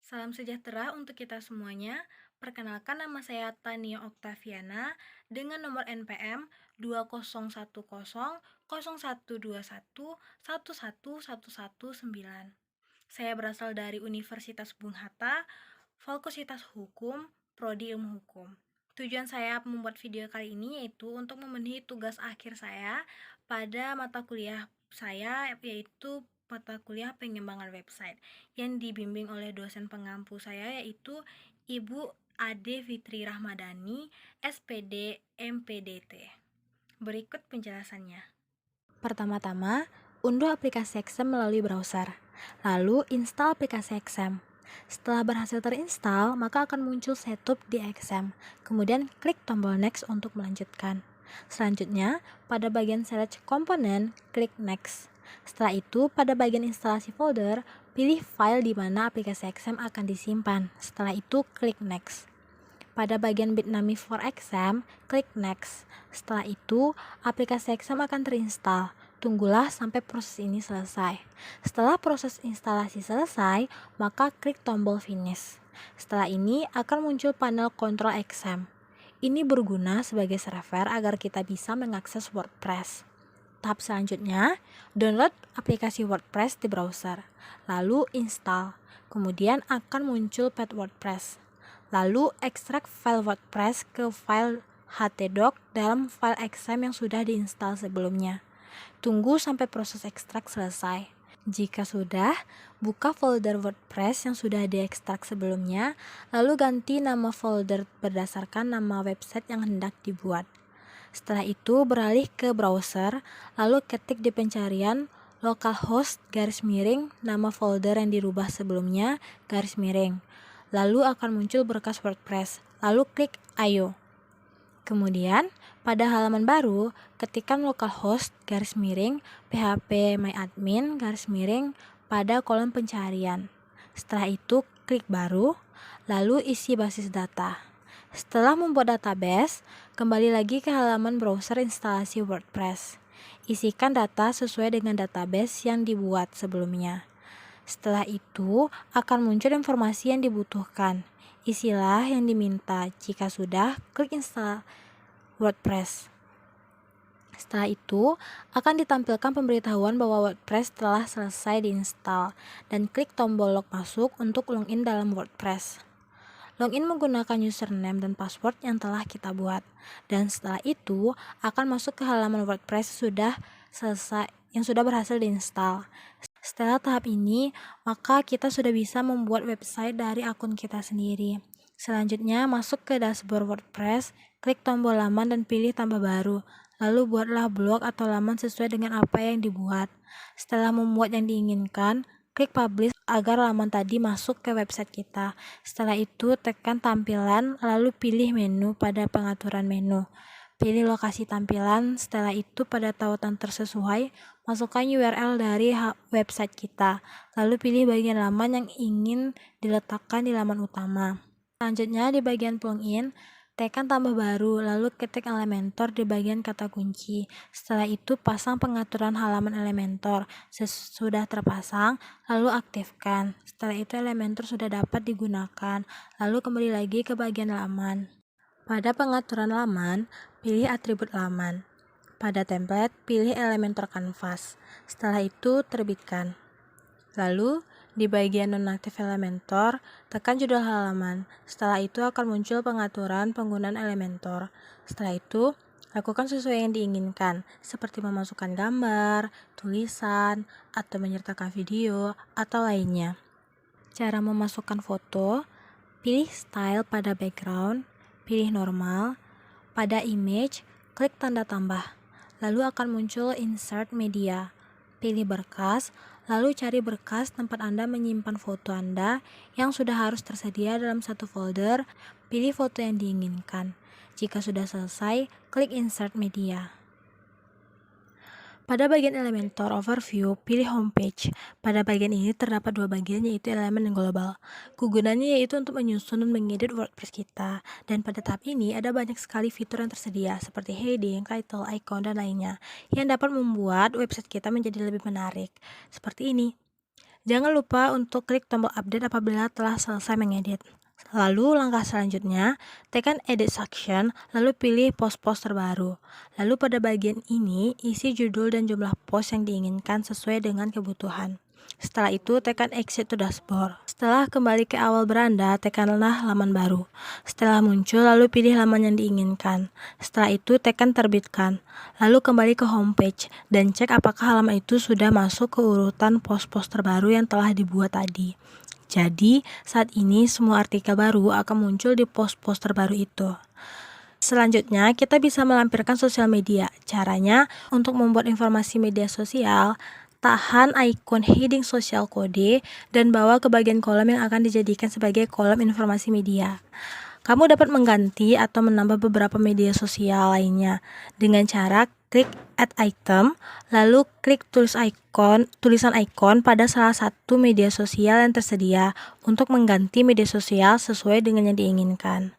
Salam sejahtera untuk kita semuanya. Perkenalkan nama saya Tania Oktaviana dengan nomor NPM 20101121119. Saya berasal dari Universitas Bung Hatta, Fakultas Hukum, Prodi Ilmu Hukum. Tujuan saya membuat video kali ini yaitu untuk memenuhi tugas akhir saya pada mata kuliah saya, yaitu mata kuliah pengembangan website yang dibimbing oleh dosen pengampu saya, yaitu Ibu Ade Fitri Rahmadani, SPD MPDT. Berikut penjelasannya. Pertama-tama, unduh aplikasi XAMPP melalui browser, lalu install aplikasi XAMPP. Setelah berhasil terinstall, maka akan muncul setup di XAMPP. Kemudian klik tombol next untuk melanjutkan. Selanjutnya, pada bagian select komponen, klik next. Setelah itu, pada bagian instalasi folder, pilih file di mana aplikasi XAMPP akan disimpan. Setelah itu, klik next. Pada bagian Bitnami for XAMPP, klik next. Setelah itu, aplikasi XAMPP akan terinstall. Tunggulah sampai proses ini selesai. Setelah proses instalasi selesai, maka klik tombol finish. Setelah ini akan muncul panel kontrol XAMPP. Ini berguna sebagai server agar kita bisa mengakses WordPress. Tahap selanjutnya, download aplikasi WordPress di browser, lalu install. Kemudian akan muncul path WordPress. Lalu ekstrak file WordPress ke file htdoc dalam file XAMPP yang sudah diinstal sebelumnya. Tunggu sampai proses ekstrak selesai. Jika sudah, buka folder WordPress yang sudah diekstrak sebelumnya, lalu ganti nama folder berdasarkan nama website yang hendak dibuat. Setelah itu, beralih ke browser, lalu ketik di pencarian localhost nama folder yang dirubah sebelumnya lalu akan muncul berkas WordPress, lalu klik Ayo. Kemudian, pada halaman baru, ketikkan localhost phpMyAdmin pada kolom pencarian. Setelah itu, klik Baru, lalu isi basis data. Setelah membuat database, kembali lagi ke halaman browser instalasi WordPress. Isikan data sesuai dengan database yang dibuat sebelumnya. Setelah itu, akan muncul informasi yang dibutuhkan. Isilah yang diminta. Jika sudah, klik install WordPress. Setelah itu, akan ditampilkan pemberitahuan bahwa WordPress telah selesai diinstal, dan klik tombol log masuk untuk login dalam WordPress. Login menggunakan username dan password yang telah kita buat, dan setelah itu akan masuk ke halaman WordPress yang sudah berhasil diinstal. Setelah tahap ini, maka kita sudah bisa membuat website dari akun kita sendiri. Selanjutnya, masuk ke dashboard WordPress, klik tombol laman dan pilih tambah baru. Lalu buatlah blog atau laman sesuai dengan apa yang dibuat. Setelah membuat yang diinginkan, klik publish agar laman tadi masuk ke website kita. Setelah itu, tekan tampilan, lalu pilih menu pada pengaturan menu. Pilih lokasi tampilan, setelah itu pada tautan tersesuai, masukkan URL dari website kita, lalu pilih bagian laman yang ingin diletakkan di laman utama. Selanjutnya di bagian plugin, tekan tambah baru, lalu ketik Elementor di bagian kata kunci. Setelah itu pasang pengaturan halaman Elementor. Sesudah terpasang, lalu aktifkan. Setelah itu Elementor sudah dapat digunakan. Lalu kembali lagi ke bagian laman. Pada pengaturan laman, pilih atribut laman. Pada template, pilih Elementor Canvas. Setelah itu, terbitkan. Lalu, di bagian nonaktif Elementor, tekan judul halaman. Setelah itu akan muncul pengaturan penggunaan Elementor. Setelah itu, lakukan sesuai yang diinginkan, seperti memasukkan gambar, tulisan, atau menyertakan video, atau lainnya. Cara memasukkan foto, pilih style pada background, pilih normal. Pada image, klik tanda tambah. Lalu akan muncul insert media. Pilih berkas, lalu cari berkas tempat Anda menyimpan foto Anda yang sudah harus tersedia dalam satu folder. Pilih foto yang diinginkan. Jika sudah selesai, klik insert media. Pada bagian Elementor Overview, pilih Homepage. Pada bagian ini terdapat dua bagian, yaitu elemen dan global. Kegunaannya yaitu untuk menyusun dan mengedit WordPress kita. Dan pada tahap ini ada banyak sekali fitur yang tersedia, seperti heading, title, icon, dan lainnya, yang dapat membuat website kita menjadi lebih menarik. Seperti ini. Jangan lupa untuk klik tombol update apabila telah selesai mengedit. Lalu langkah selanjutnya, tekan edit section, lalu pilih post-post terbaru. Lalu pada bagian ini, isi judul dan jumlah post yang diinginkan sesuai dengan kebutuhan. Setelah itu, tekan exit to dashboard. Setelah kembali ke awal beranda, tekanlah halaman baru. Setelah muncul, lalu pilih halaman yang diinginkan. Setelah itu, tekan terbitkan. Lalu kembali ke homepage dan cek apakah halaman itu sudah masuk ke urutan post-post terbaru yang telah dibuat tadi. Jadi, saat ini semua artikel baru akan muncul di post-post terbaru itu. Selanjutnya, kita bisa melampirkan sosial media. Caranya, untuk membuat informasi media sosial, tahan ikon heading sosial kode dan bawa ke bagian kolom yang akan dijadikan sebagai kolom informasi media. Kamu dapat mengganti atau menambah beberapa media sosial lainnya dengan cara klik add item, lalu klik tulisan ikon pada salah satu media sosial yang tersedia untuk mengganti media sosial sesuai dengan yang diinginkan.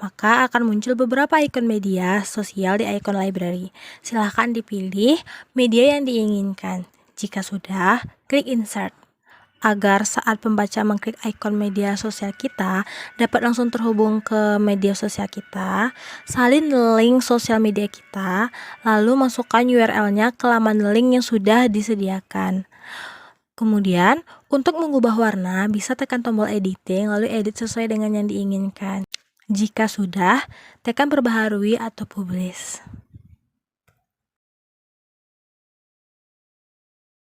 Maka akan muncul beberapa ikon media sosial di icon library. Silahkan dipilih media yang diinginkan. Jika sudah, klik insert. Agar saat pembaca mengklik ikon media sosial kita dapat langsung terhubung ke media sosial kita, salin link sosial media kita, lalu masukkan URL-nya ke laman link yang sudah disediakan. Kemudian, untuk mengubah warna, bisa tekan tombol editing, lalu edit sesuai dengan yang diinginkan. Jika sudah, tekan perbaharui atau publish.